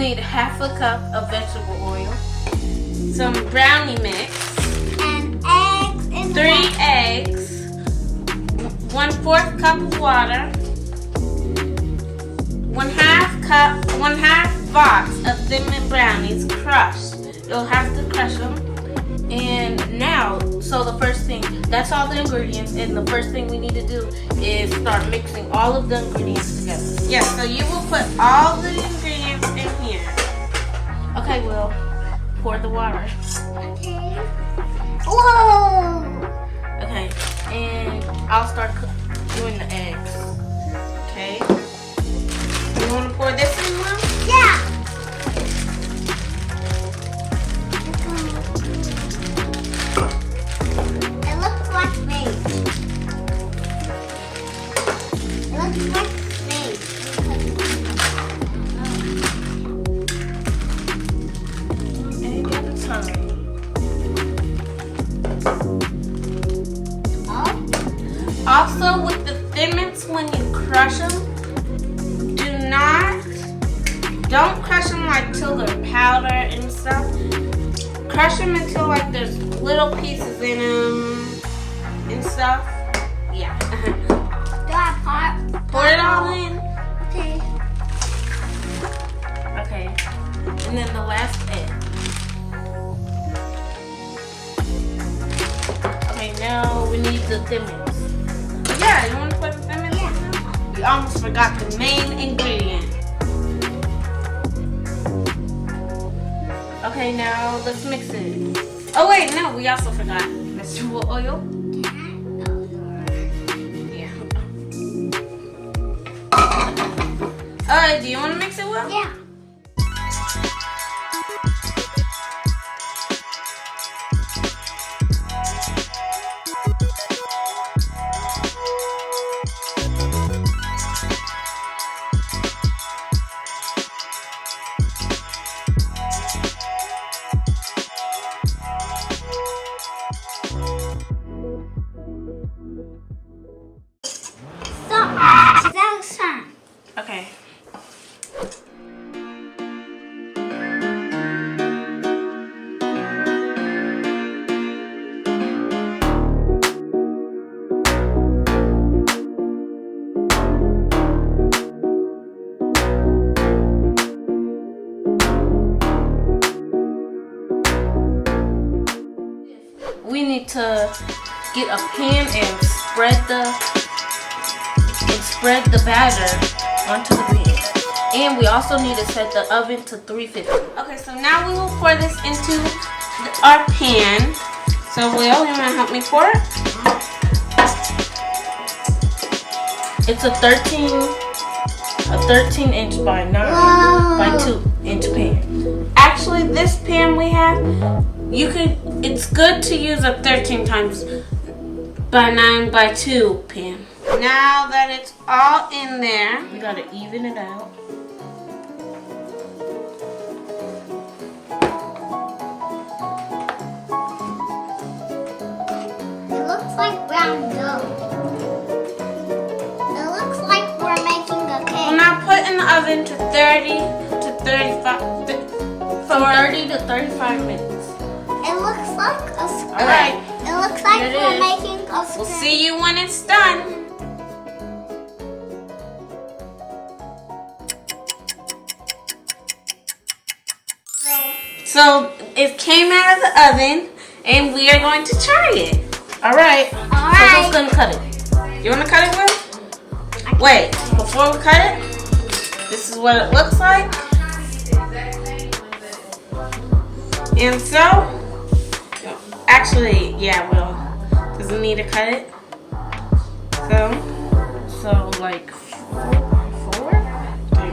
need half a cup of vegetable oil, some brownie mix, and eggs, and 3 eggs, 1/4 cup of water, 1/2 box of Thin Mint brownies crushed. You'll have to crush them. And now, so the first thing, that's all the ingredients, and the first thing we need to do is start mixing all of the ingredients together. Yes, so you will put all the ingredients in here. Okay, Will, pour the water. Okay. Whoa! Okay, and I'll start doing the eggs. Okay. You want to pour this in, Mom? Yeah. It looks like snake. It looks like snake. Egg at a time. Also, with the Thin Mints, when you crush them, don't crush them like till they're powder and stuff. Crush them until like there's little pieces in them and stuff. Yeah. Do I Pour it all in. Okay. Okay. And then the last egg. Okay, now we need the Thin Mints. Yeah, you want to put the Thin Mints in now? We almost forgot the main ingredient. Okay, now let's mix it. Oh wait, no, we also forgot vegetable oil. Yeah. Alright, do you want to mix it well? Yeah. Okay. We need to get a pan and spread the batter onto the pan. And we also need to set the oven to 350. Okay, so now we will pour this into our pan. So Will, you want to help me pour it? It's a 13 inch by 9 by 2 inch pan. Actually, this pan we have, it's good to use a 13 times by 9 by 2 pan. Now that it's all in there, we gotta even it out. It looks like brown dough. It looks like we're making a cake. We'll now put in the oven to 30 to 35 minutes. It looks like a square. All right. It looks like Here it we're is. making a square. We'll see you when it's done. So it came out of the oven, and we are going to try it. All right. All So right. who's gonna cut it? You wanna cut it, Will? Wait, before we cut it, this is what it looks like. And so, actually, yeah, Will doesn't need to cut it. So like 4, 3.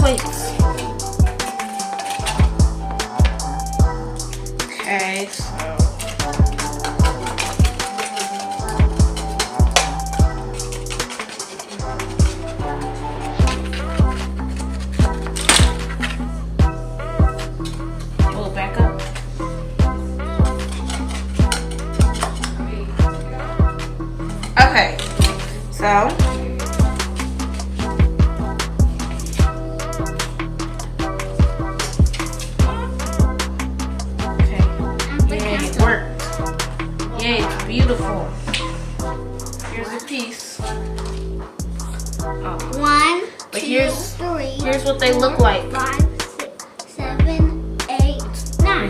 Plates. Okay, so So, okay. Yay, it worked. Yay, it's beautiful. Here's a piece. Oh. 1, But 2, here's 3. Here's what they look like. 5, 6, 7, 8, 9.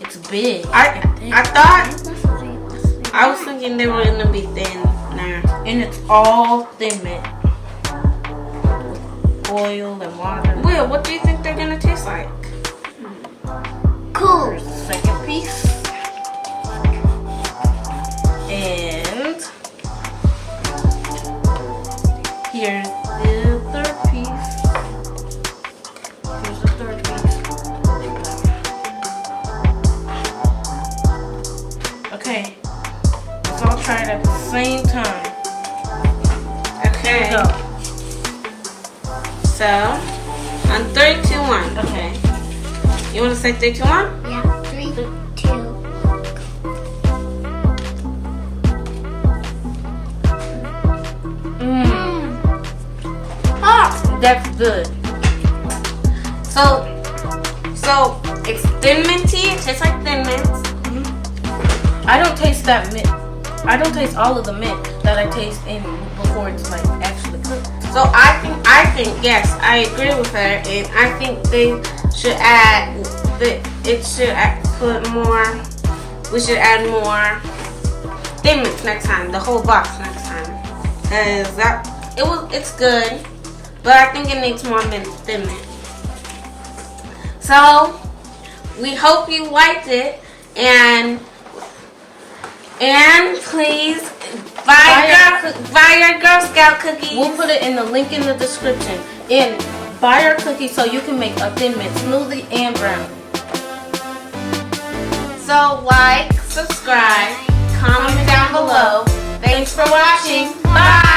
It's big. I thought I was thinking they were gonna be thin. Nah, and it's all thin mint. Oil and water. Will, what do you think they're gonna taste like? Cool. Here's the second piece. And here's the third piece. Here's the third piece. Okay. Let's all try it at the same time. Okay. Go. So, on 3, 2, 1. Okay. You want to say 3, 2, 1? Yeah. 3, 2. Oh, that's good. So it's thin minty. It tastes like thin mint. I don't taste that mint. I don't taste all of the mint that I taste in before it's like actually cooked. So I think yes, I agree with her, and I think they should add we should add more thin mints next time, the whole box next time, cause it's good, but I think it needs more thin mint. So we hope you liked it, and please buy your Girl Scout cookies. We'll put it in the link in the description. And buy your cookies so you can make a thin mint smoothie and brownie. So like, subscribe, comment down below. Thanks for watching. Bye.